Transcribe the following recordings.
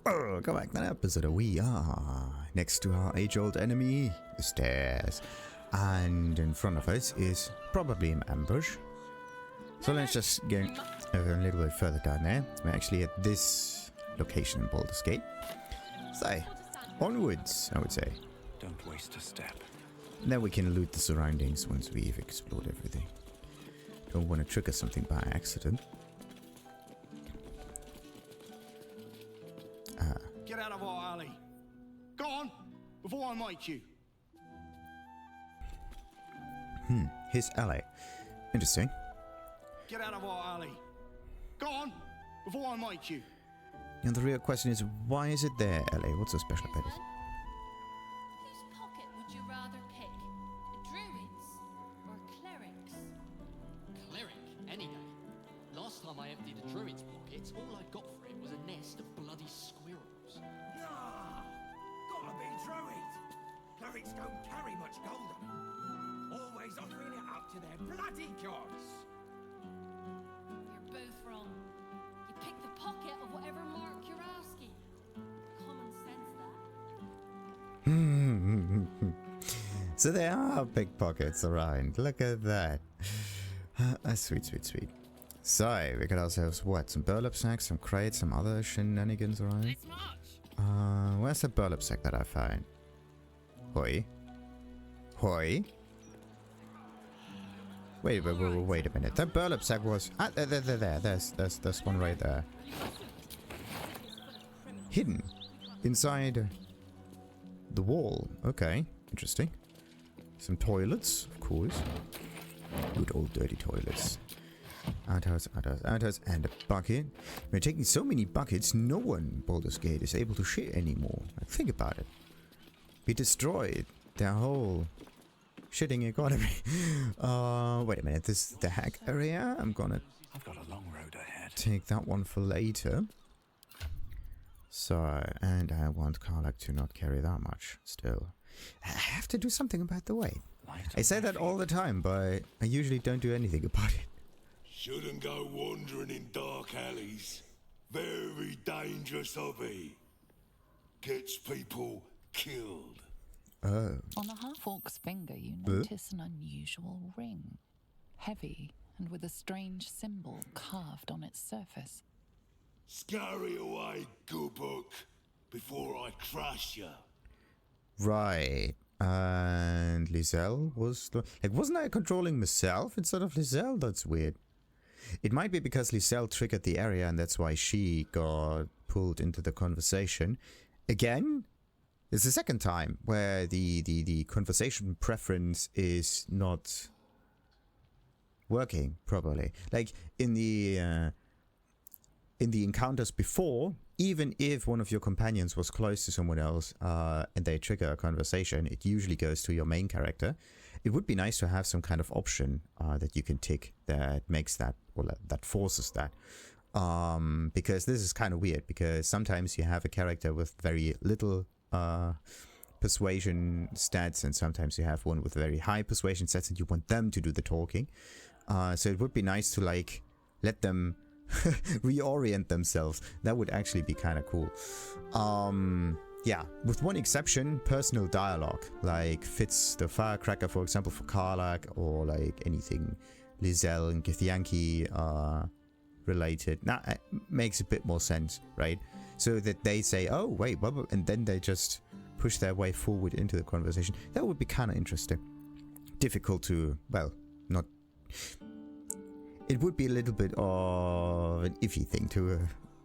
Welcome back to an episode. We are next to our age-old enemy, the stairs. And in front of us is probably an ambush. So let's just go a little bit further down there. We're actually at this location in Baldur's Gate. So, onwards, I would say. Don't waste a step. Then we can loot the surroundings once we've explored everything. Don't want to trigger something by accident. Get out of our alley. Go on, before I might you. His alley. Interesting. Get out of our alley. Go on, before I might you. And the real question is, why is it there, LA? What's so special about it? Whose pocket would you rather pick? A druid's or cleric's? Cleric, any day. Last time I emptied a druid's pockets, all I got for it was a nest of bloody squirrels. Nah, gotta be druid. Clerics don't carry much gold on them. Always offering it up to their bloody gods. You're both wrong. You pick the pocket of whatever mark you're asking. Common sense, that. So there are pickpockets around. Look at that. Sweet, sweet, sweet. So, we got ourselves what? Some burlap sacks, some crates, some other shenanigans around. Where's the burlap sack that I found? Hoi. Hoi. Wait a minute. That burlap sack was... Ah, there. There's one right there. Hidden. Inside the wall. Okay. Interesting. Some toilets, of course. Good old dirty toilets. Outhouse, and a bucket. We're taking so many buckets, no one in Baldur's Gate is able to shit anymore. Like, think about it. We destroyed their whole shitting economy. Wait a minute, this is the hack area. I've got a long road ahead. Take that one for later. So, and I want Karlach to not carry that much still. I have to do something about the weight. I say that all the time, but I usually don't do anything about it. Shouldn't go wandering in dark alleys. Very dangerous hobby. Gets people killed. Oh. On the half-orc's finger, you notice an unusual ring. Heavy, and with a strange symbol carved on its surface. Scurry away, good book, before I crush you. Right. And Lizelle was... Like, wasn't I controlling myself instead of Lizelle? That's weird. It might be because Lizelle triggered the area and that's why she got pulled into the conversation. Again, it's the second time where the conversation preference is not working properly. Like in the encounters before, even if one of your companions was close to someone else and they trigger a conversation, it usually goes to your main character. It would be nice to have some kind of option that you can tick that makes that, or that forces that. Because this is kind of weird, because sometimes you have a character with very little persuasion stats, and sometimes you have one with very high persuasion stats and you want them to do the talking. So it would be nice to like let them reorient themselves. That would actually be kind of cool. Yeah, with one exception, personal dialogue, like fits the firecracker, for example, for Karlach, or like anything Lizelle and Githyanki related. Now, it makes a bit more sense, right? So that they say, oh, wait, and then they just push their way forward into the conversation. That would be kind of interesting. Difficult to, well, not... It would be a little bit of an iffy thing to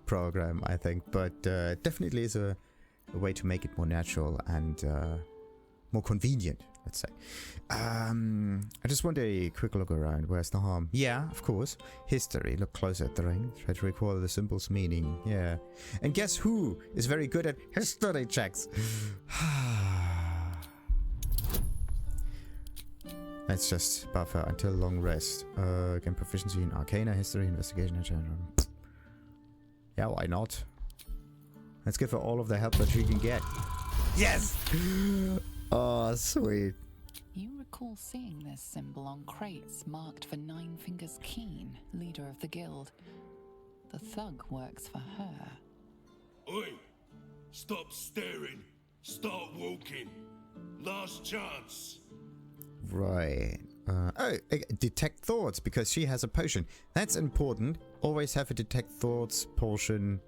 program, I think, but definitely is a way to make it more natural and more convenient, let's say. I just want a quick look around. Where's the harm? Yeah, of course. History. Look closer at the ring. Try to recall the symbol's meaning. Yeah. And guess who is very good at history checks? Let's just buffer until long rest. Gain proficiency in Arcana, History, Investigation, and General. Yeah, why not? Let's give her all of the help that she can get. Yes! Oh, sweet. You recall seeing this symbol on crates marked for Nine Fingers Keen, leader of the guild. The thug works for her. Oi, Stop staring. Start walking. Last chance. Right. Detect thoughts, because she has a potion. That's important. Always have a detect thoughts potion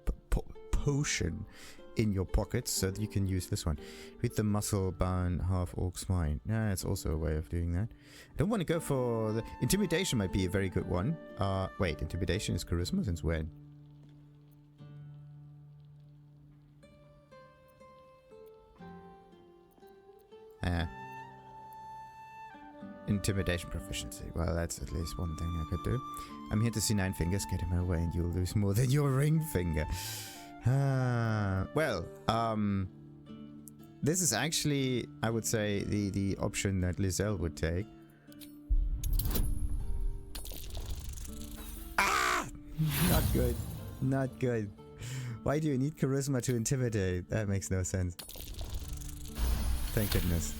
in your pockets so that you can use this one. Read the muscle bound half orc's mind. Yeah, it's also a way of doing that. I don't want to go for the intimidation. Might be a very good one. Wait, intimidation is charisma since when? Intimidation proficiency. Well, that's at least one thing I could do. I'm here to see 9 fingers. Get in my way and you'll lose more than your ring finger. This is actually, I would say, the option that Lizelle would take. Ah! Not good. Not good. Why do you need charisma to intimidate? That makes no sense. Thank goodness.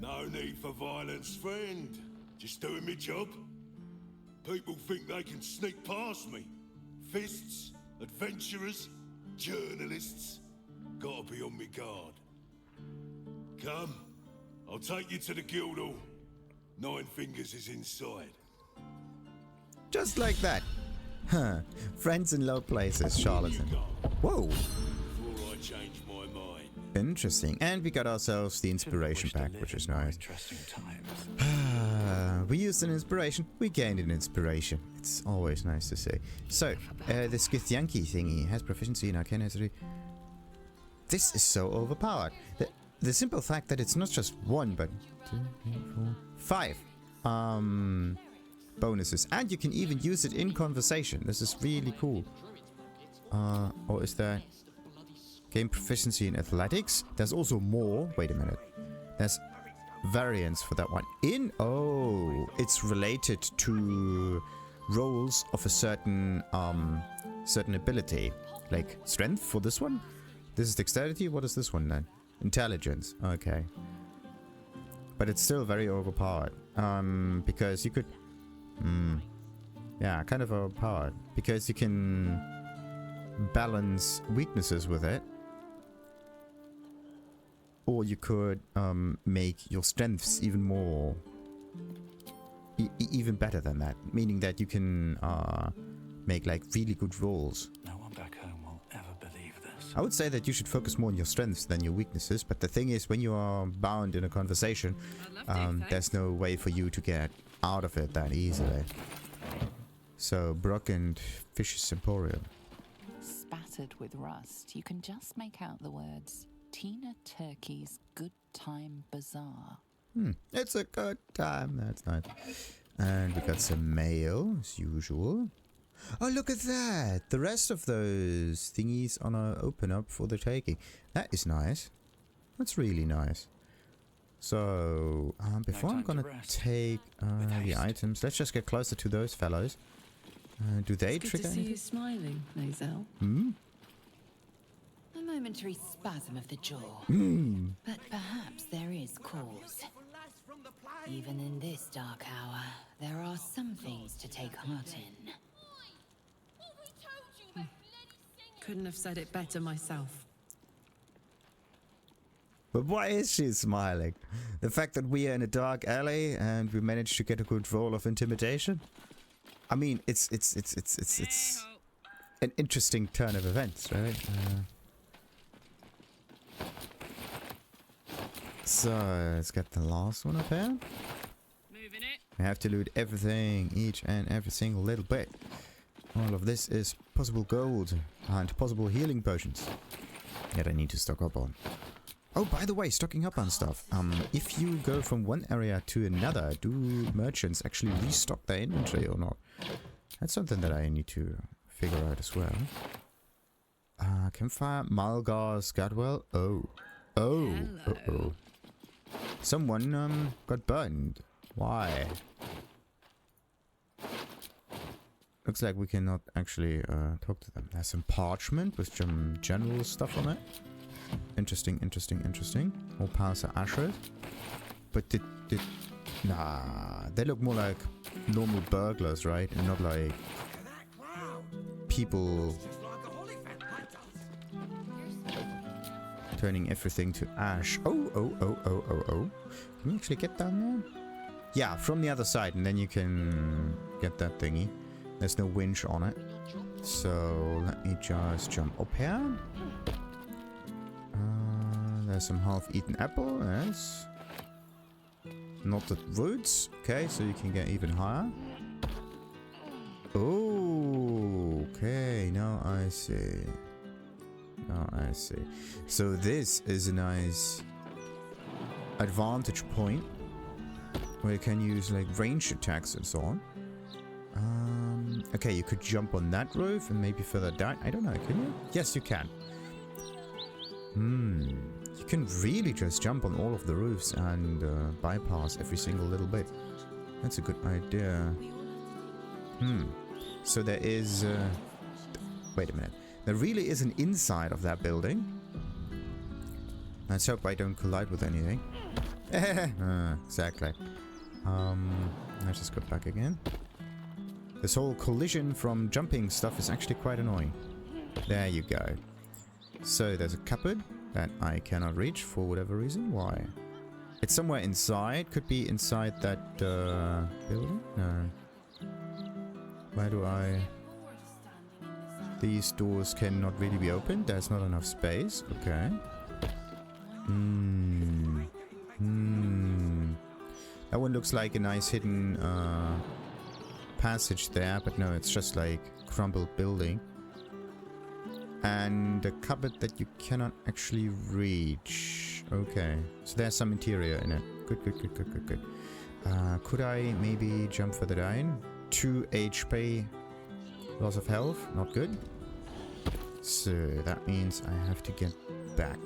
No need for violence, friend. Just doing my job. People think they can sneak past me. Fists, adventurers, journalists. Gotta be on my guard. Come, I'll take you to the Guildhall. 9 fingers is inside. Just like that. Huh. Friends in low places, charlatan. Whoa. Before I change my mind. Interesting. And we got ourselves the inspiration pack, which is nice. Interesting times. We used an inspiration, we gained an inspiration. It's always nice to see. So, the Skithyanki thingy has proficiency in Arcana. This is so overpowered. The simple fact that it's not just 1, but 2, 3, 4, 5 bonuses. And you can even use it in conversation. This is really cool. Or is that... Gain proficiency in athletics. There's also more. Wait a minute. There's variants for that one. It's related to rolls of a certain ability. Like strength for this one. This is dexterity. What is this one then? Intelligence. Okay. But it's still very overpowered. Because you could... yeah, kind of overpowered. Because you can balance weaknesses with it. Or you could make your strengths even more... even better than that. Meaning that you can make like really good rolls. No one back home will ever believe this. I would say that you should focus more on your strengths than your weaknesses. But the thing is, when you are bound in a conversation, there's no way for you to get out of it that easily. So, Brock and Fish's Emporium. Spattered with rust, you can just make out the words Tina Turkey's Good Time Bazaar. It's a good time. That's nice. And we got some mail, as usual. Oh, look at that. The rest of those thingies on our open up for the taking. That is nice. That's really nice. So, before I'm gonna take the items, let's just get closer to those fellows. Do they It's good trigger to see anything? you smiling, Lizelle. A momentary spasm of the jaw. But perhaps there is cause. Even in this dark hour, there are some things to take heart in. Couldn't have said it better myself. But why is she smiling? The fact that we are in a dark alley and we managed to get a good roll of intimidation? I mean, it's an interesting turn of events, right? So, let's get the last one up here. We have to loot everything, each and every single little bit. All of this is possible gold and possible healing potions that I need to stock up on. Oh, by the way, stocking up on stuff. If you go from one area to another, do merchants actually restock their inventory or not? That's something that I need to figure out as well. Campfire, Malgar's Caldwel. Oh. Someone got burned. Why? Looks like we cannot actually talk to them. There's some parchment with some general stuff on it. Interesting. All piles are ashes. But nah, they look more like normal burglars, right? And not like people. turning everything to ash. Oh. Can we actually get down there? Yeah, from the other side, and then you can get that thingy. There's no winch on it. So let me just jump up here. There's some half-eaten apple, yes. Not the roots. Okay, so you can get even higher. Oh, okay, now I see. Now I see. So this is a nice advantage point where you can use like ranged attacks and so on. Okay, you could jump on that roof and maybe further down. I don't know, can you? Yes, you can. You can really just jump on all of the roofs and bypass every single little bit. That's a good idea. So there is... wait a minute. There really is an inside of that building. Let's hope I don't collide with anything. Exactly. Let's just go back again. This whole collision from jumping stuff is actually quite annoying. There you go. So there's a cupboard that I cannot reach for whatever reason. Why? It's somewhere inside. Could be inside that building? No. Where do I... These doors cannot really be opened. There's not enough space. Okay. That one looks like a nice hidden passage there, but no, it's just like crumbled building. And a cupboard that you cannot actually reach. Okay, so there's some interior in it. Good. Could I maybe jump further down? 2 HP loss of health, not good. So that means I have to get back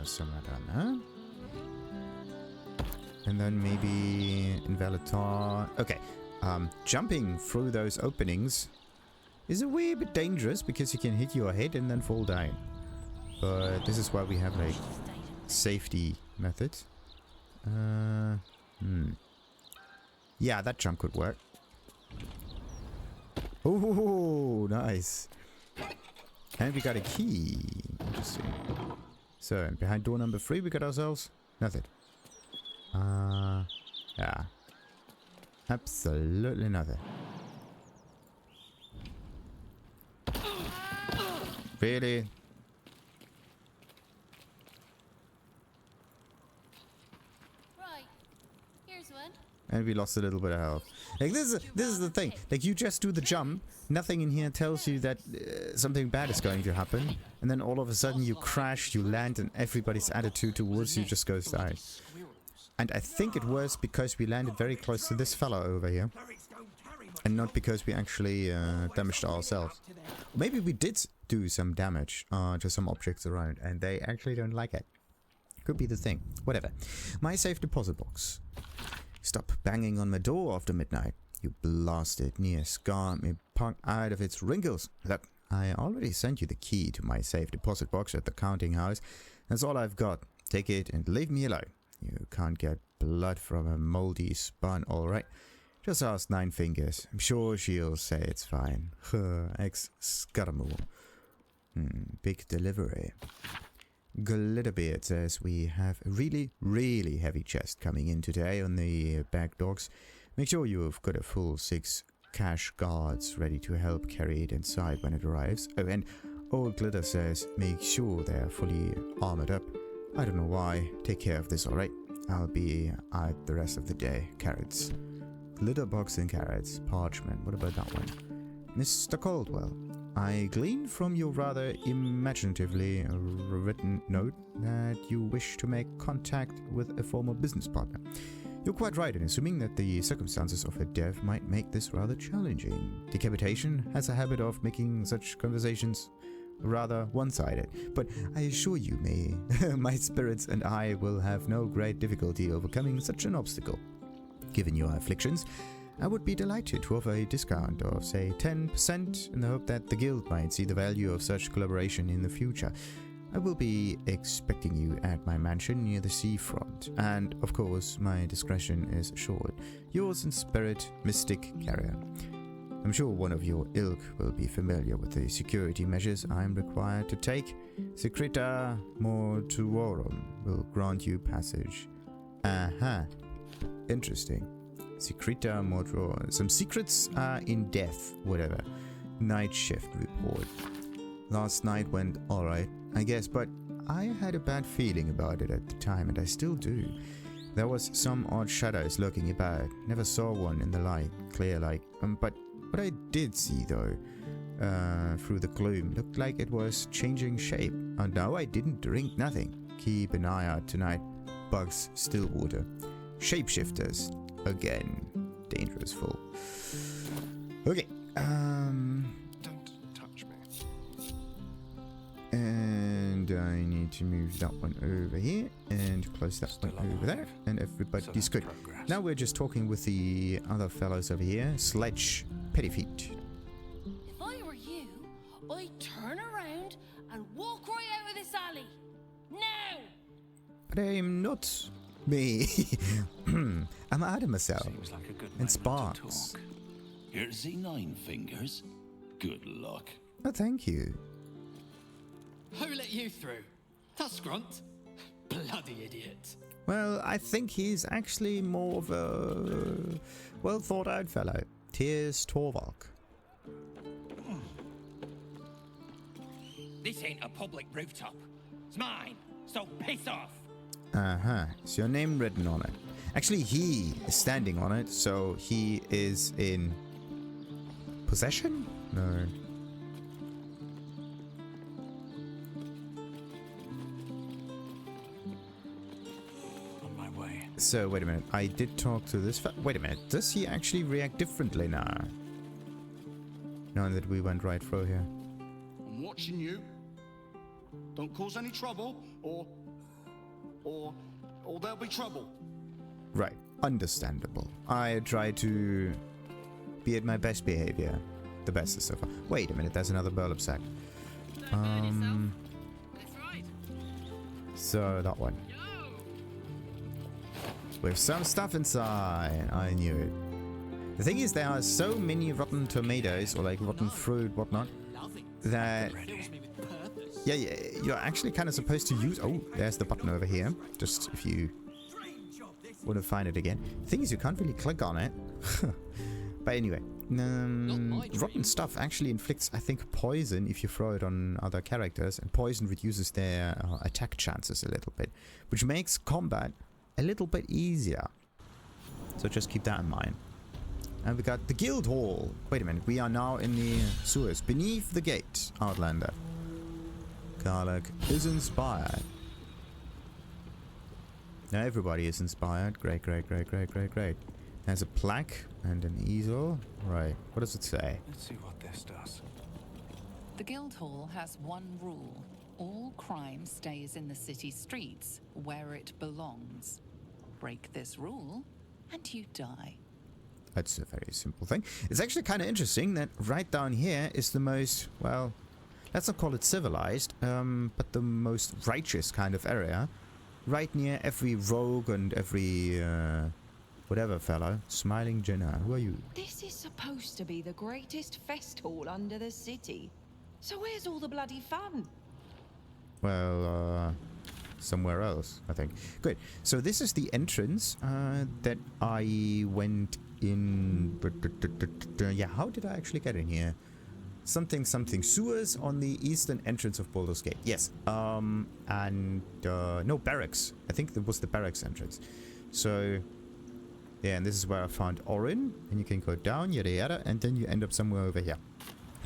somewhere down there. And then maybe Invalitar. Okay, jumping through those openings is a wee bit dangerous because you can hit your head and then fall down. But this is why we have like safety methods. Yeah, that jump could work. Oh, nice. And we got a key. Interesting. So, behind door number 3 we got ourselves nothing. Yeah. Absolutely nothing. Really? Right. Here's one. And we lost a little bit of health. Like this is the thing. Like you just do the jump, nothing in here tells you that something bad is going to happen, and then all of a sudden you crash, you land, and everybody's attitude towards you just goes down. And I think it was because we landed very close to this fella over here, and not because we actually damaged ourselves. Maybe we did do some damage to some objects around, and they actually don't like it. Could be the thing. Whatever. My safe deposit box. Stop banging on my door after midnight. You blasted near scarred me punk out of its wrinkles. Look, I already sent you the key to my safe deposit box at the counting house. That's all I've got. Take it and leave me alone. You can't get blood from a moldy spine, alright? Just ask Nine Fingers. I'm sure she'll say it's fine. Ex-Scaramouche. Big delivery. Glitterbeard says we have a really heavy chest coming in today on the back dogs. Make sure you've got a full 6 cash guards ready to help carry it inside when it arrives. Oh, and Old Glitter says make sure they're fully armored up. I don't know why. Take care of this, alright? I'll be out the rest of the day. Carrots. Glitterbox and carrots. Parchment. What about that one? Mr. Caldwel. I glean from your rather imaginatively written note that you wish to make contact with a former business partner. You're quite right in assuming that the circumstances of her death might make this rather challenging. Decapitation has a habit of making such conversations rather one-sided, but I assure you my spirits and I will have no great difficulty overcoming such an obstacle. Given your afflictions, I would be delighted to offer a discount of, say, 10% in the hope that the guild might see the value of such collaboration in the future. I will be expecting you at my mansion near the seafront, and, of course, my discretion is assured. Yours in spirit, Mystic Carrier. I'm sure one of your ilk will be familiar with the security measures I'm required to take. Secreta Mortuorum will grant you passage. Interesting. Secreta Mortuorum. Some secrets are in death, whatever. Night shift report. Last night went alright, I guess, but I had a bad feeling about it at the time, and I still do. There was some odd shadows lurking about. Never saw one in the light, clear like. But what I did see, though, through the gloom, looked like it was changing shape. And no, I didn't drink nothing. Keep an eye out tonight. Bugs, still water. Shapeshifters. Again. Dangerous fool. Okay. Don't touch me. And I need to move that one over here and close that one over there. And everybody's good. Now we're just talking with the other fellows over here. Sledge Pettyfeet. If I were you, I'd turn around and walk right out of this alley. Now! But I'm not me. I'm out of myself. Seems like a good And moment Sparks. to talk. Here see 9 fingers. Good luck. Oh, thank you. Who let you through? Tusgront? Bloody idiot. Well, I think he's actually more of a well thought out fellow. Tears Torvalk. This ain't a public rooftop. It's mine, so piss off. It's your name written on it. Actually, he is standing on it, so he is in possession? No. On my way. So, wait a minute. I did talk to this wait a minute. Does he actually react differently now? Now that we went right through here. I'm watching you. Don't cause any trouble, or there'll be trouble. Right. Understandable. I try to be at my best behavior. The best so far. Wait a minute. There's another burlap sack. So, that one. With some stuff inside. I knew it. The thing is, there are so many rotten tomatoes, or like rotten fruit, whatnot, that... Yeah, you're actually kind of supposed to use... Oh, there's the button over here. Just if you want to find it again. The thing is, you can't really click on it. But anyway, rotten stuff actually inflicts, I think, poison if you throw it on other characters. And poison reduces their attack chances a little bit, which makes combat a little bit easier. So just keep that in mind. And we got the Guildhall. Wait a minute, we are now in the sewers. Beneath the gate, Outlander. Karlach is inspired. Now everybody is inspired. Great, great, great, great, great, great. There's a plaque and an easel. Right, what does it say? Let's see what this does. The Guildhall has one rule. All crime stays in the city streets, where it belongs. Break this rule, and you die. That's a very simple thing. It's actually kind of interesting that right down here is the most, well, let's not call it civilized, but the most righteous kind of area. Right near every rogue and every, whatever fellow. Smiling Jenna, who are you? This is supposed to be the greatest fest hall under the city. So where's all the bloody fun? Well, somewhere else, I think. Good. So this is the entrance that I went in. Yeah, how did I actually get in here? Something. Sewers on the eastern entrance of Baldur's Gate. Yes. No, barracks. I think that was the barracks entrance. So, yeah, and this is where I found Orin. And you can go down, yada yada, and then you end up somewhere over here.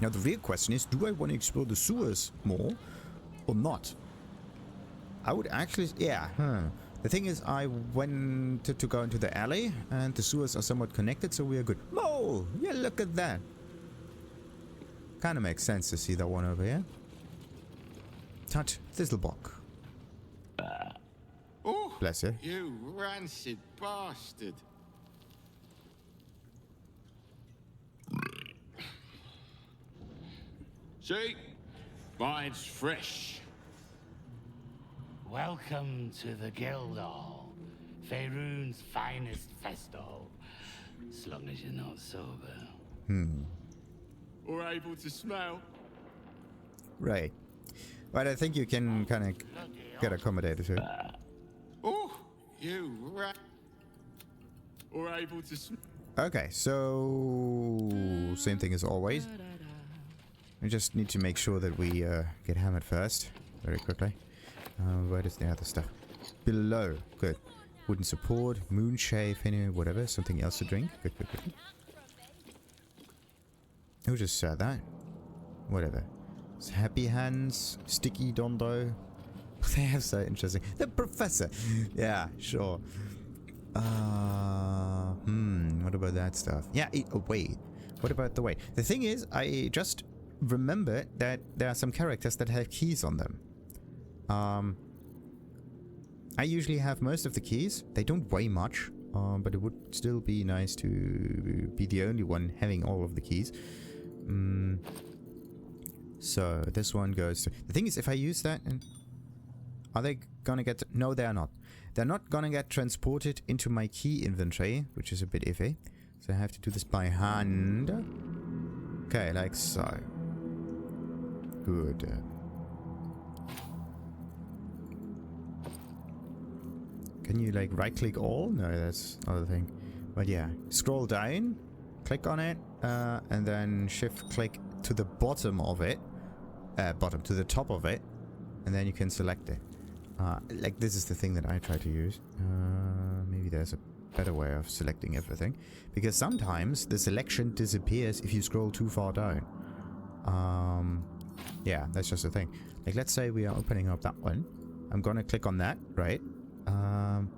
Now, the real question is, do I want to explore the sewers more or not? I would actually, yeah. The thing is, I went to go into the alley, and the sewers are somewhat connected, so we are good. Oh, yeah, look at that. Kind of makes sense to see that one over here. Touch Thistlebok. Oh, bless you. You rancid bastard. See? Mine's fresh. Welcome to the Guildhall, Faerun's finest festival, as long as you're not sober. or able to smell. Right. But I think you can kind of get accommodated to it. Oh, you rat. Or able to smell. Okay, so same thing as always. We just need to make sure that we get hammered first, very quickly. Where is the other stuff? Below, good. Wooden support, Moonshae, whatever, something else to drink. Good, good, good. Who just said that? Whatever. It's Happy Hands, Sticky Dondo. They have so interesting. The Professor. Yeah, sure. What about that stuff? Yeah, oh, wait. What about the weight? The thing is, I just remember that there are some characters that have keys on them. I usually have most of the keys. They don't weigh much, but it would still be nice to be the only one having all of the keys. So this one goes to... The thing is, if I use that... Are they gonna get... No, they are not. They're not gonna get transported into my key inventory, which is a bit iffy. So I have to do this by hand. Okay, like so. Good. Can you like right click all? No, that's another thing. But yeah, scroll down, click on it, and then shift click to the bottom of it. To the top of it. And then you can select it. Like this is the thing that I try to use. Maybe there's a better way of selecting everything. Because sometimes the selection disappears if you scroll too far down. Yeah, that's just the thing. Like let's say we are opening up that one. I'm gonna click on that, right? And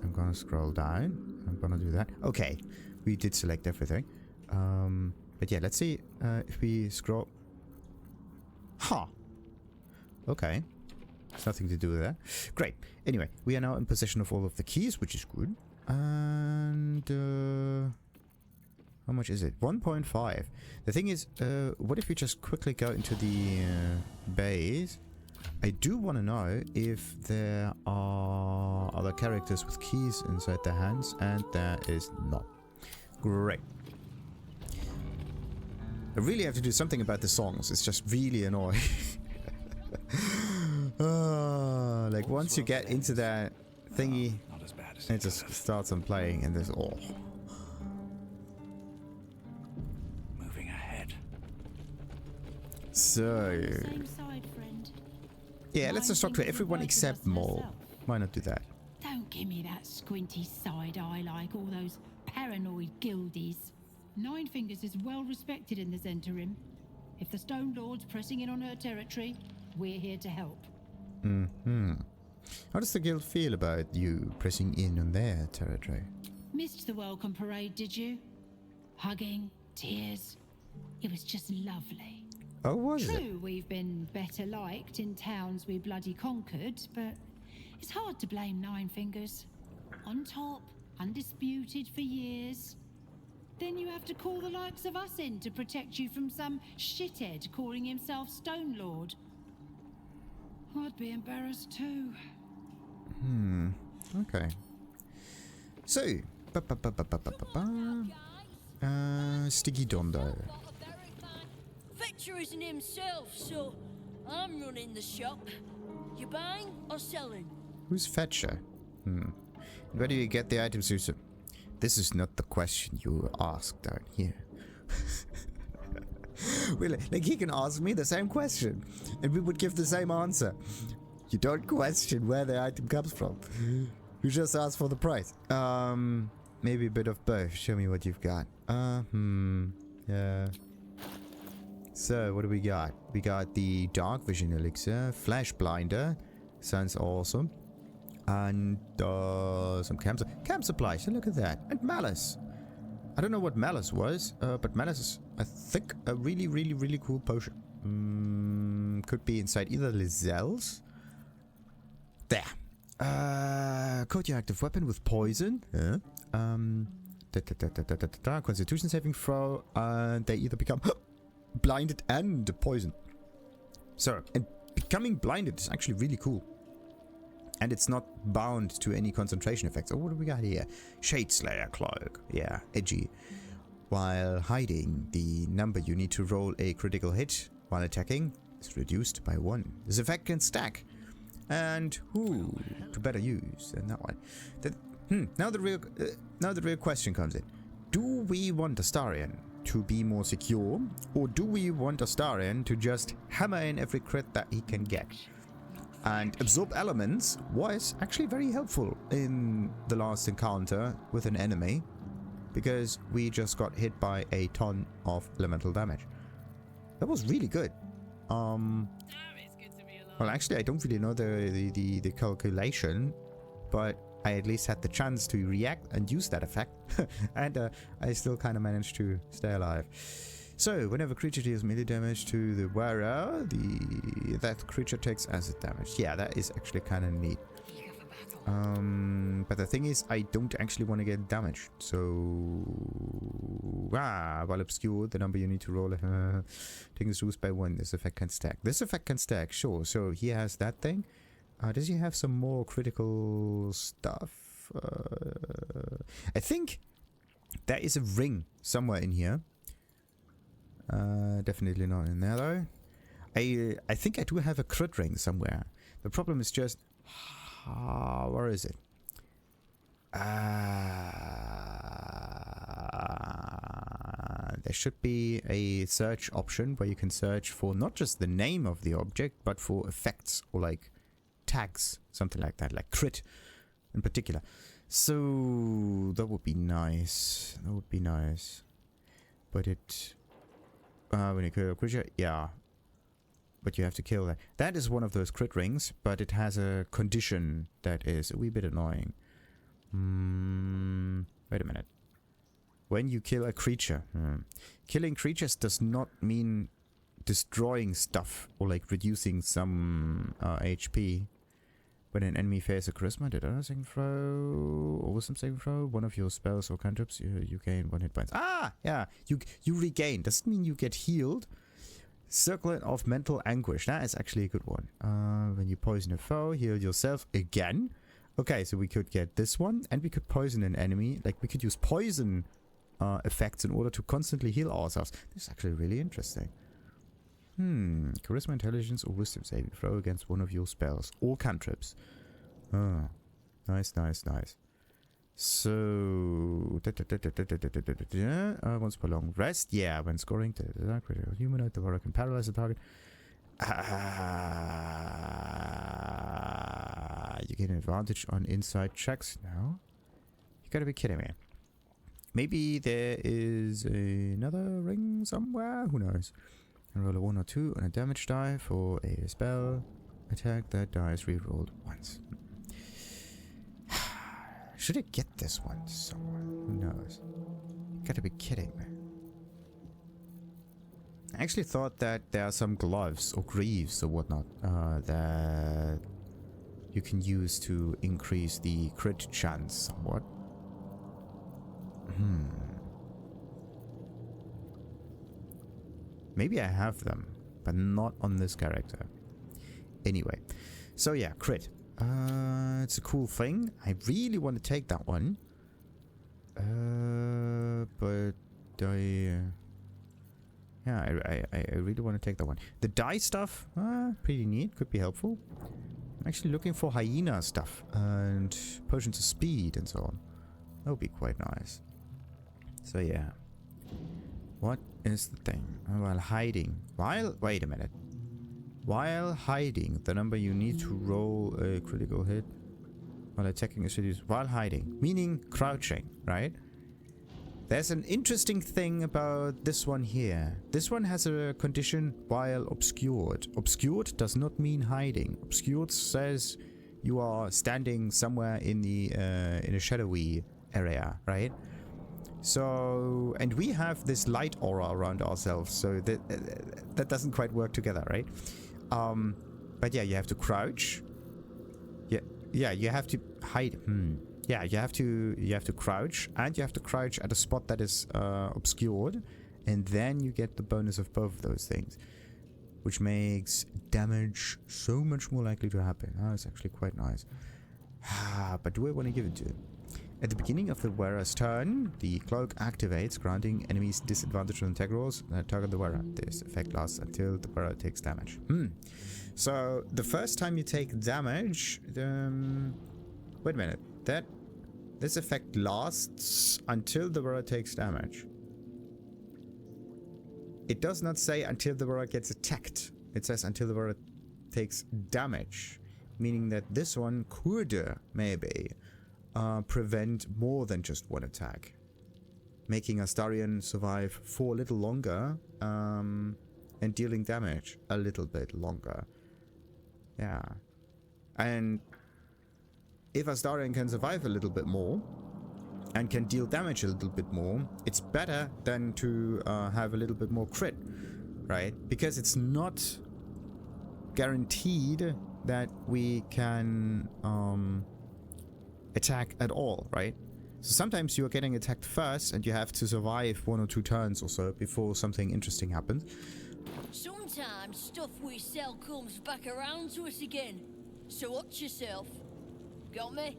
I'm gonna scroll down. I'm gonna do that. Okay, we did select everything. But yeah, let's see if we scroll. Huh. Okay. It's nothing to do with that. Great. Anyway, we are now in possession of all of the keys, which is good. And how much is it? 1.5. The thing is, what if we just quickly go into the base? I do want to know if there are other characters with keys inside their hands, and there is not. Great. I really have to do something about the songs. It's just really annoying. Like once you get into that thingy, it just starts on playing, and there's Moving ahead. So Same side, friend. yeah, let's just talk to everyone except Mole. Why not do that? Don't give me that squinty side eye like all those paranoid guildies. Nine Fingers is well respected in the Zentarim. If the Stone Lord's pressing in on her territory, we're here to help. How does the guild feel about you pressing in on their territory? Missed the welcome parade, did you? Hugging, tears. It was just lovely. Oh, was it? True, we've been better liked in towns we bloody conquered, but it's hard to blame Nine Fingers. On top, undisputed for years. Then you have to call the likes of us in to protect you from some shithead calling himself Stone Lord. I'd be embarrassed too. Okay. So, Sticky Dondo. Fetcher isn't himself, so I'm running the shop. You buying or selling? Who's Fetcher? Where do you get the items you sell? This is not the question you asked down here. Really, like he can ask me the same question, and we would give the same answer. You don't question where the item comes from. You just ask for the price. Maybe a bit of both. Show me what you've got. Yeah. So, what do we got? We got the Dark Vision Elixir, Flash Blinder. Sounds awesome. And some camp supplies. Look at that. And Malice. I don't know what Malice was, but Malice is, I think, a really, really, really cool potion. Could be inside either Lizelle's. There. Coat-active weapon with poison. Constitution saving throw. They either become blinded and poisoned. So, and becoming blinded is actually really cool. And it's not bound to any concentration effects. Oh, what do we got here? Shade Slayer Cloak. Yeah, edgy. While hiding, the number you need to roll a critical hit while attacking is reduced by 1. This effect can stack. And who to better use than that one? Now the real question comes in. Do we want Astarion to be more secure, or do we want Astarion to just hammer in every crit that he can get? And absorb elements was actually very helpful in the last encounter with an enemy, because we just got hit by a ton of elemental damage. That was really good. Well, actually, I don't really know the calculation, but I at least had the chance to react and use that effect, and I still kind of managed to stay alive. So, whenever a creature deals melee damage to the wearer, that creature takes acid damage. Yeah, that is actually kind of neat. But the thing is, I don't actually want to get damaged. So, while obscured, the number you need to roll taking is reduced by 1. This effect can stack. This effect can stack, sure. So he has that thing. Does he have some more critical stuff? I think there is a ring somewhere in here. Definitely not in there though. I think I do have a crit ring somewhere. The problem is just where is it? There should be a search option where you can search for not just the name of the object, but for effects or like tags, something like that, like crit in particular. So that would be nice. That would be nice. But it when you kill a creature, yeah. But you have to kill that. That is one of those crit rings, but it has a condition that is a wee bit annoying. Wait a minute. When you kill a creature, killing creatures does not mean destroying stuff or like reducing some HP. When an enemy fails a charisma, did a saving throw or wisdom saving throw, one of your spells or cantrips, you gain 1 hit points. Ah, yeah, you regain. Doesn't mean you get healed. Circlet of Mental Anguish. That is actually a good one. When you poison a foe, heal yourself again. Okay, so we could get this one, and we could poison an enemy. Like, we could use poison effects in order to constantly heal ourselves. This is actually really interesting. Charisma, Intelligence, or Wisdom saving throw against one of your spells. Or cantrips. Oh, nice, nice, nice. So, once per long rest, yeah, when scoring, critical humanoid, the warrior can paralyze the target. You get an advantage on inside checks. No, you gotta be kidding me. Maybe there is another ring somewhere. Who knows? And roll a 1 or 2 on a damage die for a spell attack that dies rerolled once. Should I get this one somewhere? Who knows? You gotta be kidding me. I actually thought that there are some gloves or greaves or whatnot that you can use to increase the crit chance somewhat. Maybe I have them, but not on this character. Anyway, so yeah, crit. It's a cool thing. I really want to take that one. But I really want to take that one. The die stuff, pretty neat. Could be helpful. I'm actually looking for hyena stuff and potions of speed and so on. That would be quite nice. So yeah. What is the thing? While hiding. Wait a minute. While hiding, the number you need to roll a critical hit while attacking is reduced. While hiding, meaning crouching, right? There's an interesting thing about this one here. This one has a condition while obscured. Obscured does not mean hiding. Obscured says you are standing somewhere in the in a shadowy area, right? So, and we have this light aura around ourselves, so that doesn't quite work together, right? But yeah, you have to crouch. Yeah, you have to hide. Yeah, you have to crouch, and you have to crouch at a spot that is obscured, and then you get the bonus of both of those things, which makes damage so much more likely to happen. It's actually quite nice. But do I want to give it to him? At the beginning of the wearer's turn, the cloak activates, granting enemies disadvantage on attack rolls that target the wearer. This effect lasts until the wearer takes damage. So the first time you take damage, wait a minute, this effect lasts until the wearer takes damage. It does not say until the wearer gets attacked. It says until the wearer takes damage, meaning that this one could maybe prevent more than just one attack, making Astarion survive for a little longer and dealing damage a little bit longer. Yeah. And if Astarion can survive a little bit more and can deal damage a little bit more, it's better than to have a little bit more crit, right? Because it's not guaranteed that we can attack at all, right? So sometimes you are getting attacked first and you have to survive 1 or 2 turns or so before something interesting happens. Sometimes stuff we sell comes back around to us again. So watch yourself. Got me?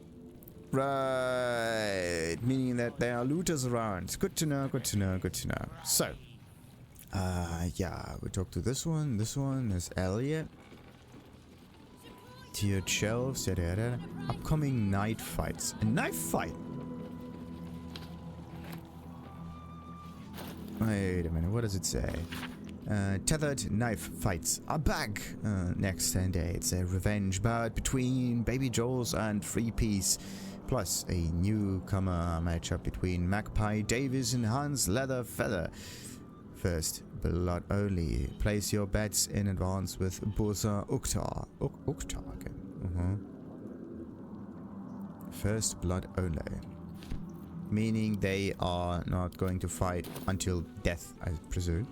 Right, meaning that there are looters around. Good to know, good to know, good to know. So, yeah, we talked to this one, there's Elliot. Tiered shelves, yada yada. Upcoming night fights. A knife fight? Wait a minute, what does it say? Tethered knife fights are back. Next 10 days. It's a revenge bout between Baby Joel's and Free Peace. Plus a newcomer matchup between Magpie Davis and Hans Leather Feather. First blood only. Place your bets in advance with Bursa Uktar. Uktar again. First blood only. Meaning they are not going to fight until death, I presume.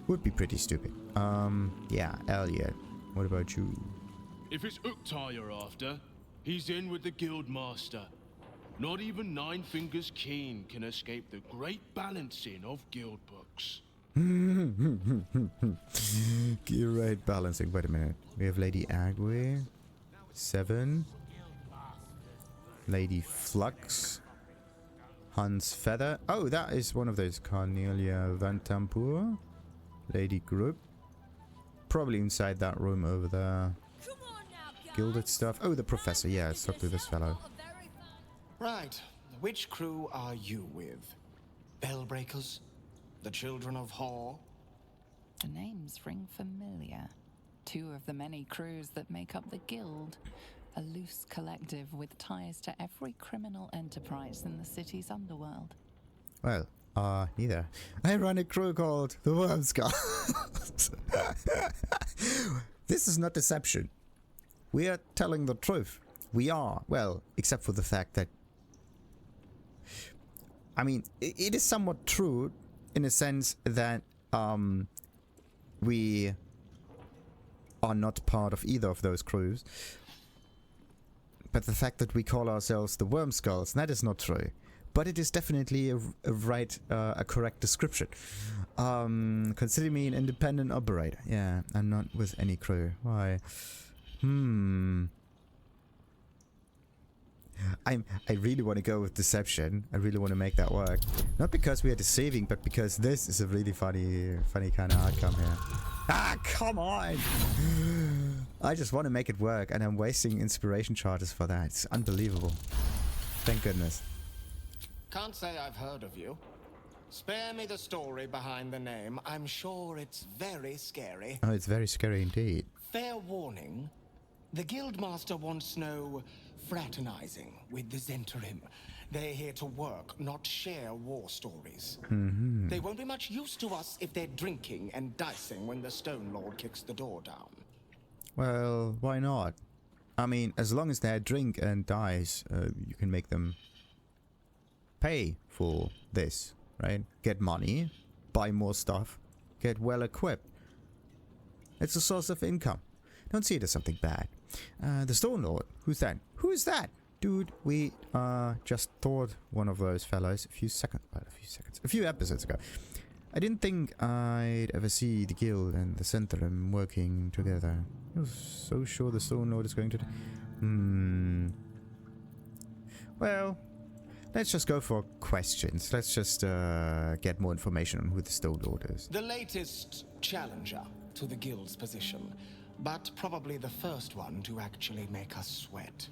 Would be pretty stupid. Yeah, Elliot. What about you? If it's Uktar you're after, he's in with the guild master. Not even Nine Fingers Keen can escape the great balancing of guild books. Right balancing. Wait a minute. We have Lady Ague, Severn, Lady Flux, Hans Feather. Oh, that is one of those. Cornelia Vantampur, Lady Group. Probably inside that room over there. Gilded stuff. Oh, the professor. Yeah, let's talk to this fellow. Right. Which crew are you with? Bellbreakers? The Children of Hor? The names ring familiar. 2 of the many crews that make up the guild. A loose collective with ties to every criminal enterprise in the city's underworld. Well, neither. I run a crew called the Wormskulls. This is not deception. We are telling the truth. We are. Well, except for the fact that... I mean, it is somewhat true in a sense that we are not part of either of those crews. But the fact that we call ourselves the Wormskulls, that is not true. But it is definitely a correct description. Consider me an independent operator. Yeah, I'm not with any crew. Why? I really want to go with deception. I really want to make that work. Not because we are deceiving, but because this is a really funny kind of outcome here. Ah, come on! I just want to make it work, and I'm wasting inspiration charges for that. It's unbelievable. Thank goodness. Can't say I've heard of you. Spare me the story behind the name. I'm sure it's very scary. Oh, it's very scary indeed. Fair warning. The Guildmaster wants no fraternizing with the Zentarim. They're here to work, not share war stories. They won't be much use to us if they're drinking and dicing when the Stone Lord kicks the door down. Well, why not? I mean, as long as they drink and dice, you can make them pay for this, right? Get money, buy more stuff, get well equipped. It's a source of income. Don't see it as something bad. The Stone Lord, who's that? Who is that? Dude, we just thought one of those fellows a few episodes ago. I didn't think I'd ever see the guild and the Zentarim working together. I was so sure the Stone Lord is going to... Well, let's just go for questions. Let's just get more information on who the Stone Lord is. The latest challenger to the guild's position, but probably the first one to actually make us sweat.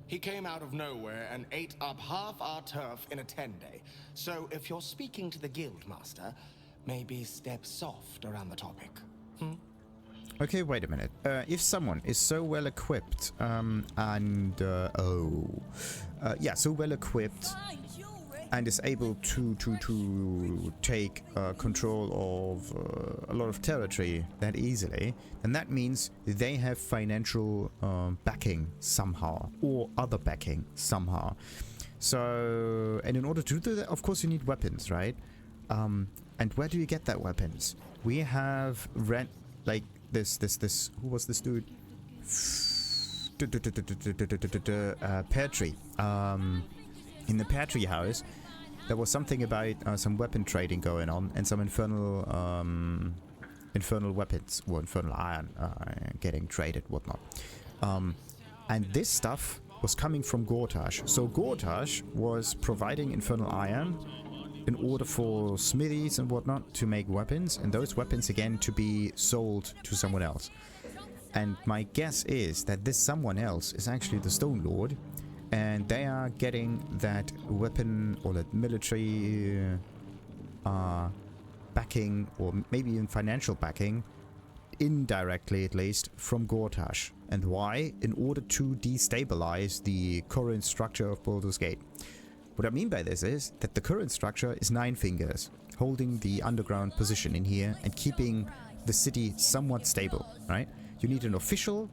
He came out of nowhere and ate up half our turf in a 10-day. So if you're speaking to the guildmaster, maybe step soft around the topic. Okay, wait a minute. If someone is so well equipped, so well equipped and is able to take control of a lot of territory that easily, then that means they have financial backing somehow, or other backing somehow. So, and in order to do that, of course, you need weapons, right? And where do you get that weapons? We have like this. Who was this dude? Pear Tree. In the Pear Tree house, there was something about some weapon trading going on, and some infernal weapons or infernal iron getting traded, whatnot. And this stuff was coming from Gortash. So Gortash was providing infernal iron in order for smithies and whatnot to make weapons, and those weapons again to be sold to someone else. And my guess is that this someone else is actually the Stone Lord, and they are getting that weapon or that military backing, or maybe even financial backing, indirectly at least, from Gortash. And why? In order to destabilize the current structure of Baldur's Gate. What I mean by this is that the current structure is 9 fingers, holding the underground position in here and keeping the city somewhat stable, right? You need an official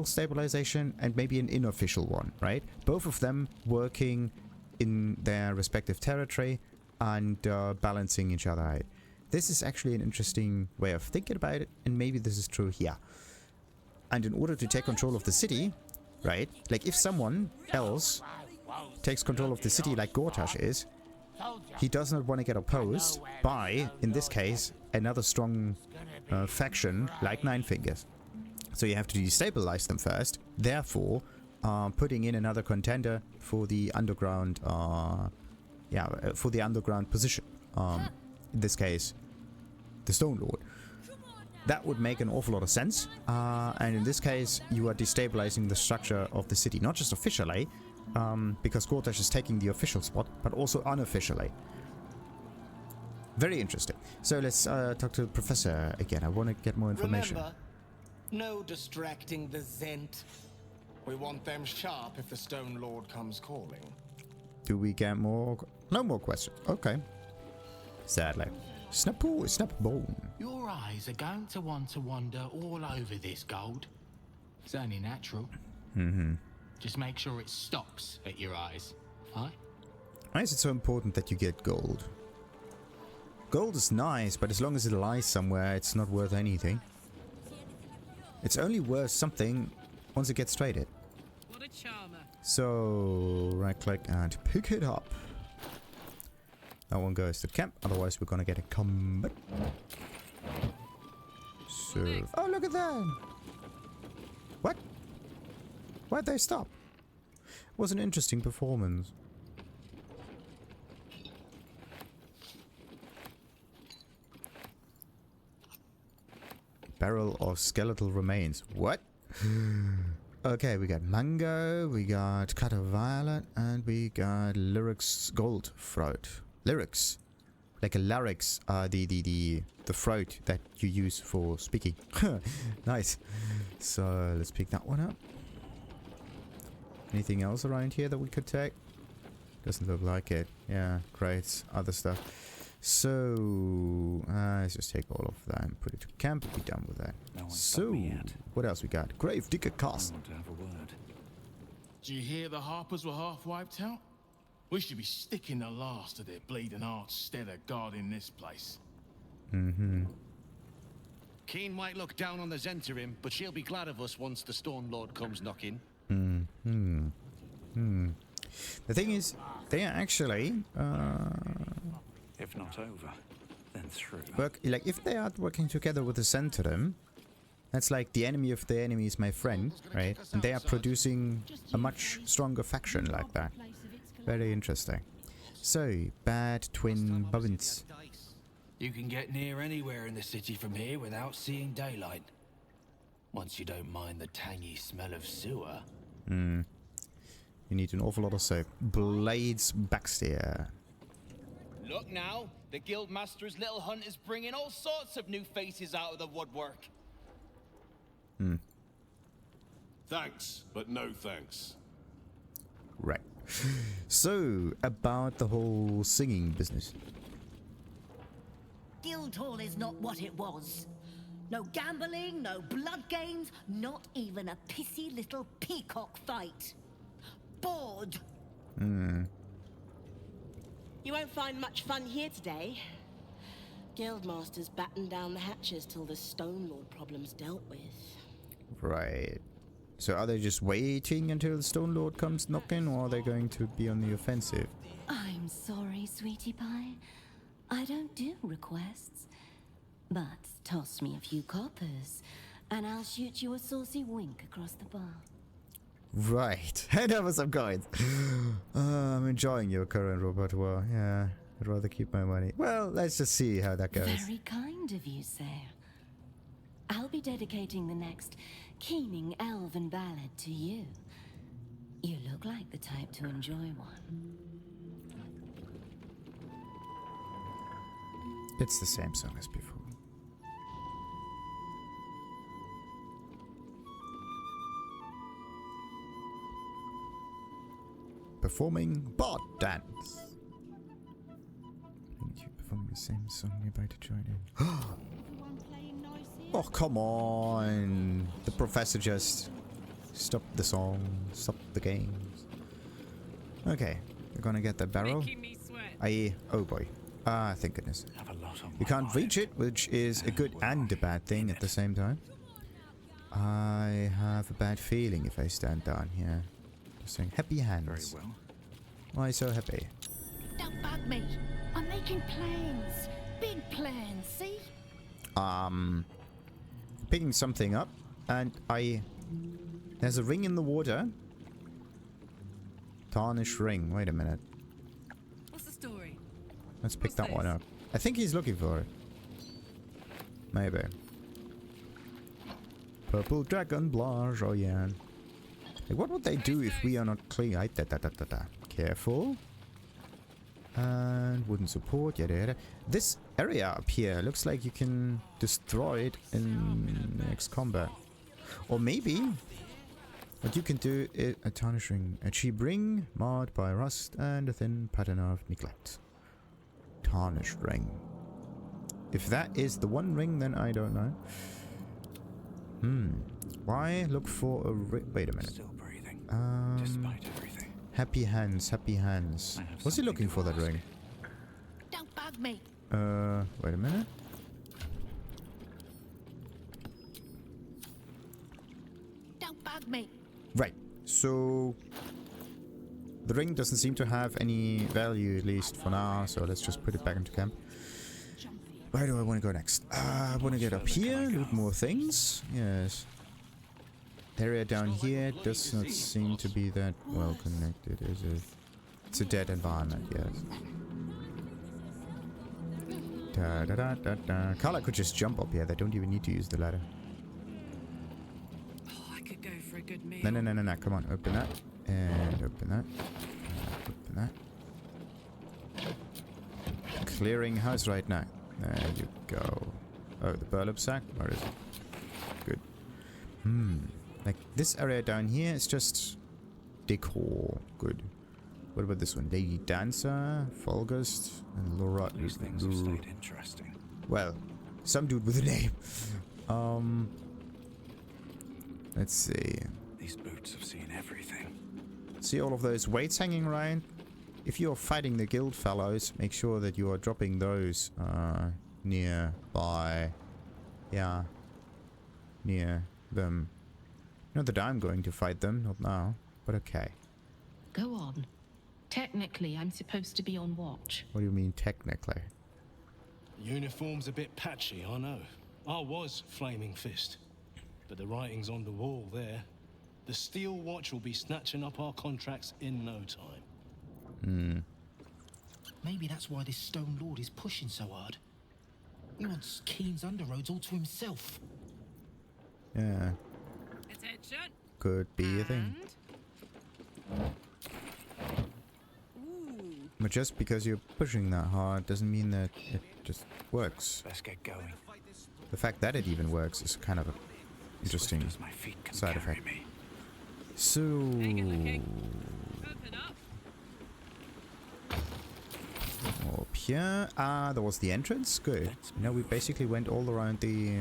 stabilization and maybe an unofficial one, right? Both of them working in their respective territory and balancing each other out. This is actually an interesting way of thinking about it, and maybe this is true here. And in order to take control of the city, right? Like if someone else takes control of the city like Gortash is, he does not want to get opposed by, in this case, another strong faction like Nine Fingers. So you have to destabilize them first, therefore putting in another contender for the underground position. In this case, the Stone Lord. That would make an awful lot of sense, and in this case you are destabilizing the structure of the city, not just officially, because Gortash is taking the official spot, but also unofficially. Very interesting. So let's talk to the professor again. I want to get more information. Remember, no distracting the Zent. We want them sharp if the Stone Lord comes calling. Do we get more? No more questions. Okay. Sadly. Snap bone. Your eyes are going to want to wander all over this gold. It's only natural. Just make sure it stops at your eyes. Huh? Why is it so important that you get gold? Gold is nice, but as long as it lies somewhere, it's not worth anything. It's only worth something once it gets traded. What a charmer. So, right click and pick it up. That one goes to camp, otherwise we're gonna get a combat. So, oh, look at that! What? Why'd they stop? It was an interesting performance. Barrel of skeletal remains. What? Okay, we got mango, we got cut of violet, and we got Lyrux Goldthroat. Lyrux, like a larynx, the throat that you use for speaking. Nice. So let's pick that one up. Anything else around here that we could take? Doesn't look like it. Yeah, crates, other stuff. So let's just take all of that and put it to camp. Be done with that. So what else we got? Grave Digger Castle. Do you hear the Harpers were half wiped out? We should be sticking the last of their bleeding hearts instead of guarding this place. Keen might look down on the Zentarim, but she'll be glad of us once the Stone Lord comes knocking. The thing is, they are actually if not over, then through. Like if they are working together with the Zentarim, That's like the enemy of the enemy is my friend, right? And they are producing a much stronger faction like that. Very interesting. So, bad twin bobbins. You can get near anywhere in the city from here without seeing daylight. Once you don't mind the tangy smell of sewer. You need an awful lot of soap. Blades backsteer. Look now, the Guildmaster's little hunt is bringing all sorts of new faces out of the woodwork. Thanks, but no thanks. Right. So, about the whole singing business. Guildhall is not what it was. No gambling, no blood games, not even a pissy little peacock fight. Bored. You won't find much fun here today. Guildmaster's battened down the hatches till the Stone Lord problem's dealt with. Right. So are they just waiting until the Stone Lord comes knocking, or are they going to be on the offensive? I'm sorry, sweetie pie. I don't do requests. But toss me a few coppers, and I'll shoot you a saucy wink across the bar. Right. Hand over some coins. I'm enjoying your current repertoire. Yeah, I'd rather keep my money. Well, let's just see how that goes. Very kind of you, sir. I'll be dedicating the next keening elven ballad to you. You look like the type to enjoy one. It's the same song as before. Performing bard dance. You performing the same song nearby to join in. Oh, come on. The professor just stopped the song, stopped the games. Okay, we're gonna get the barrel. Oh boy. Ah, thank goodness. You can't reach it, which is a good and a bad thing at the same time. I have a bad feeling if I stand down here. Just saying, happy hands. Very well. Why so happy? Don't bug me. I'm making plans. Big plans, see? Picking something up, and there's a ring in the water. Tarnished Ring. Wait a minute. What's the story? Let's pick that one up. I think he's looking for it. Maybe. Purple dragon blanche. Oh yeah. Like, what would they do if we are not clean? Careful. And wooden support. Yada yada. This area up here looks like you can destroy it in the next combat. Or maybe what you can do is a tarnished ring. A cheap ring marred by rust and a thin pattern of neglect. Tarnished ring. If that is the one ring, then I don't know. Why look for a ring? Wait a minute. Still breathing, despite everything. Happy hands, happy hands. What's he looking for, that ring? Don't bug me. Wait a minute. Don't bug me. Right. So the ring doesn't seem to have any value, at least for now, so let's just put it back into camp. Where do I want to go next? I want to get up here, loot more things. Yes. The area down here does not seem to be that well connected, is it? It's a dead environment, yes. Da da da da da. Carla could just jump up here. They don't even need to use the ladder. Oh, I could go for a good meal. No, no, no, no, no. Come on, open that. And open that. And open that. Clearing house right now. There you go. Oh, the burlap sack? Where is it? Good. Like, this area down here is just decor. Good. What about this one? Lady Dancer, Fulgust, and Laura. These things have stayed interesting. Well, some dude with a name. Let's see. These boots have seen everything. See all of those weights hanging around? If you're fighting the guild fellows, make sure that you are dropping those nearby. Yeah. Near them. Not that I'm going to fight them, not now. But okay. Go on. Technically, I'm supposed to be on watch. What do you mean, technically? Uniform's a bit patchy, I know. I was Flaming Fist. but the writing's on the wall there. The Steel Watch will be snatching up our contracts in no time. Maybe that's why this Stone Lord is pushing so hard. He wants Keen's underroads all to himself. Yeah. Attention. Could be a thing. But just because you're pushing that hard doesn't mean that it just works. Let's get going. The fact that it even works is kind of an interesting side effect. So... Up here. Ah, there was the entrance. Good. Now we basically went all around the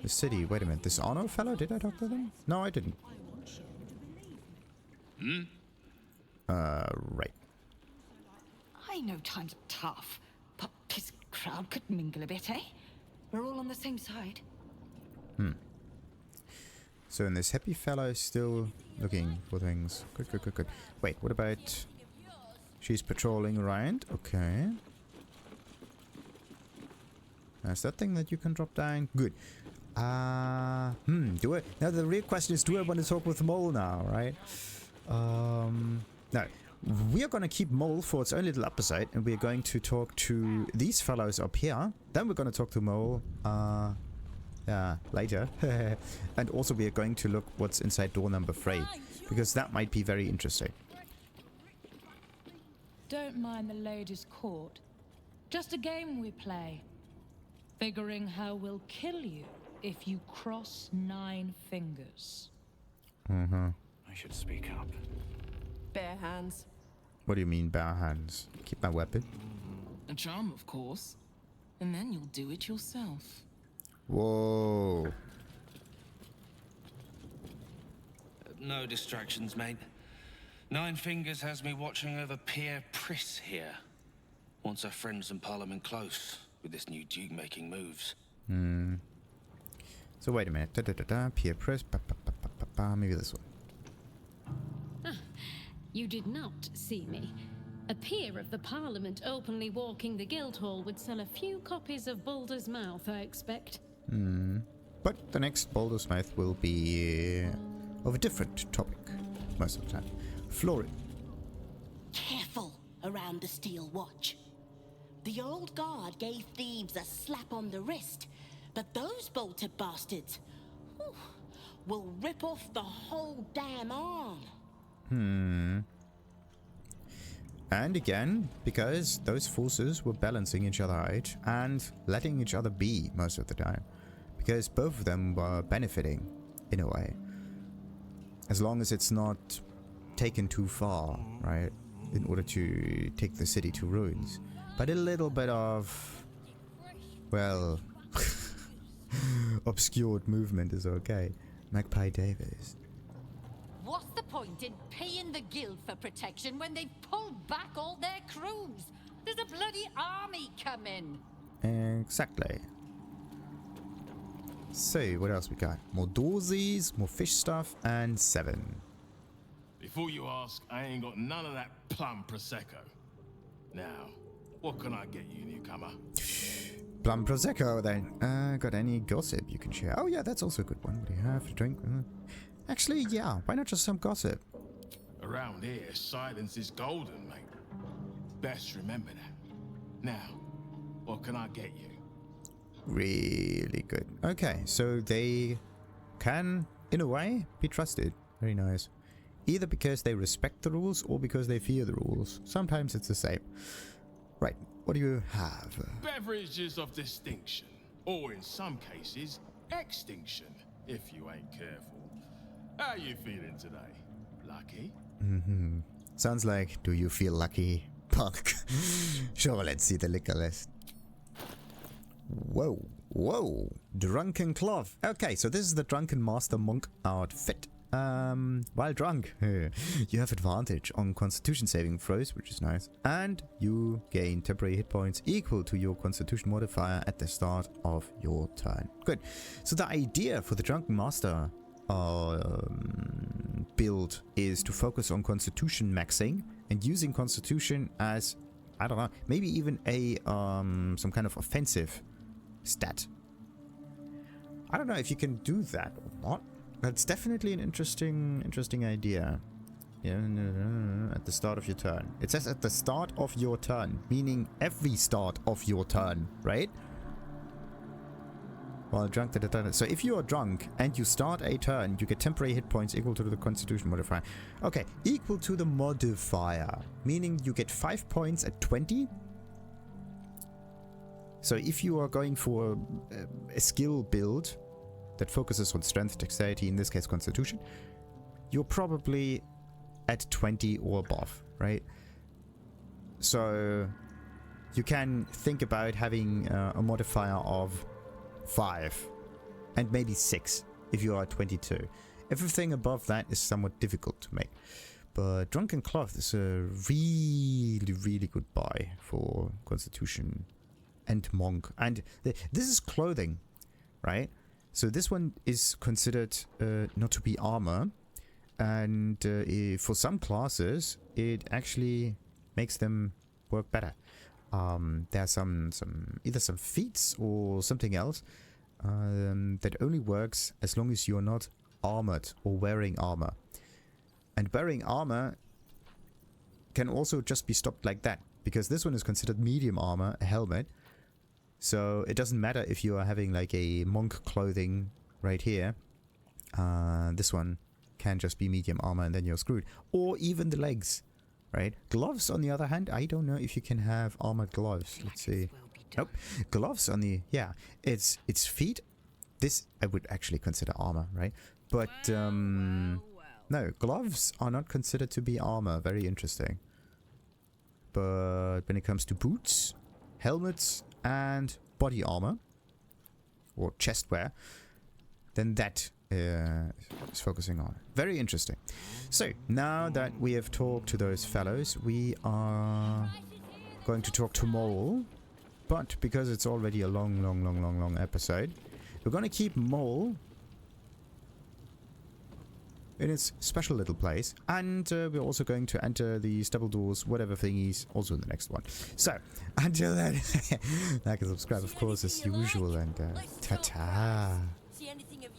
city. Wait a minute. This Honor fellow, did I talk to them? No, I didn't. Right. I know times are tough, but this crowd could mingle a bit, eh? We're all on the same side. So, and this happy fellow is still looking for things. Good, good, good, good. Wait, what about... She's patrolling around. Okay. That's that thing that you can drop down. Good. Do I... Now the real question is, do I want to talk with Mole now, right? No. We are going to keep Mole for its own little episode, and we're going to talk to these fellows up here. Then we're going to talk to Mole, later. And also we are going to look what's inside door number 3, because that might be very interesting. Don't mind the ladies' court. Just a game we play. Figuring how we'll kill you if you cross 9 fingers. I should speak up. Bare hands. What do you mean, bare hands? Keep my weapon. A charm, of course. And then you'll do it yourself. Whoa. No distractions, mate. 9 Fingers has me watching over Pierre Priss here. Wants her friends in Parliament close with this new Duke making moves. So wait a minute. Pierre Priss. Maybe this one. You did not see me. A peer of the Parliament openly walking the Guildhall would sell a few copies of Baldur's Mouth, I expect. But the next Baldur's Mouth will be of a different topic, most of the time. Florid. Careful around the Steel Watch. The old guard gave thieves a slap on the wrist, but those bolted bastards will rip off the whole damn arm. And again, because those forces were balancing each other out and letting each other be most of the time. Because both of them were benefiting, in a way. As long as it's not taken too far, right? In order to take the city to ruins. But a little bit of, well, obscured movement is okay. Magpie Davis. What's the point in paying the guild for protection when they've pulled back all their crews? There's a bloody army coming. Exactly. So, what else we got? More doorsies, more fish stuff, and Severn. Before you ask, I ain't got none of that plum Prosecco. Now, what can I get you, newcomer? Plum Prosecco, then. Got any gossip you can share? Oh, yeah, that's also a good one. What do you have to drink? Actually, yeah, why not just some gossip? Around here, silence is golden, mate. Best remember that. Now, what can I get you? Really good. Okay, so they can, in a way, be trusted. Very nice. Either because they respect the rules or because they fear the rules. Sometimes it's the same. Right, what do you have? Beverages of distinction, or in some cases, extinction, if you ain't careful. How you feeling today? Lucky? Sounds like, do you feel lucky, punk? Sure, let's see the liquor list. Whoa, whoa, Drunken cloth. Okay, so this is the Drunken Master Monk outfit. While drunk, you have advantage on Constitution saving throws, which is nice. And you gain temporary hit points equal to your Constitution modifier at the start of your turn. Good. So the idea for the Drunken Master build is to focus on Constitution maxing and using Constitution as, I don't know, maybe even a some kind of offensive stat. I don't know if you can do that or not. That's definitely an interesting idea. Yeah, at the start of your turn. It says at the start of your turn, meaning every start of your turn, right? While drunk, so if you are drunk and you start a turn, you get temporary hit points equal to the Constitution modifier. Okay, equal to the modifier, meaning you get 5 points at 20. So if you are going for a skill build that focuses on strength, dexterity, in this case Constitution, you're probably at 20 or above, right? So you can think about having a modifier of 5 and maybe 6 if you are 22. Everything above that is somewhat difficult to make. But Drunken Cloth is a really good buy for Constitution and Monk. And this is clothing, right? So this one is considered not to be armor. And for some classes, it actually makes them work better. There are some either some feats or something else that only works as long as you're not armored or wearing armor. And wearing armor can also just be stopped like that, because this one is considered medium armor, a helmet. So it doesn't matter if you are having like a monk clothing right here. This one can just be medium armor and then you're screwed. Or even the legs, right? Gloves, on the other hand, I don't know if you can have armored gloves. Let's see. Nope. Gloves on the... Yeah, it's feet. This I would actually consider armor, right? But, no, gloves are not considered to be armor. Very interesting. But when it comes to boots, helmets, and body armor, or chest wear, then that is focusing on. Very interesting. So, now that we have talked to those fellows, we are going to talk to Mole. But because it's already a long episode, we're going to keep Mole in its special little place. And we're also going to enter the stable doors, whatever thingies, also in the next one. So, until then, like and subscribe, of course, as usual. And ta-ta. See anything of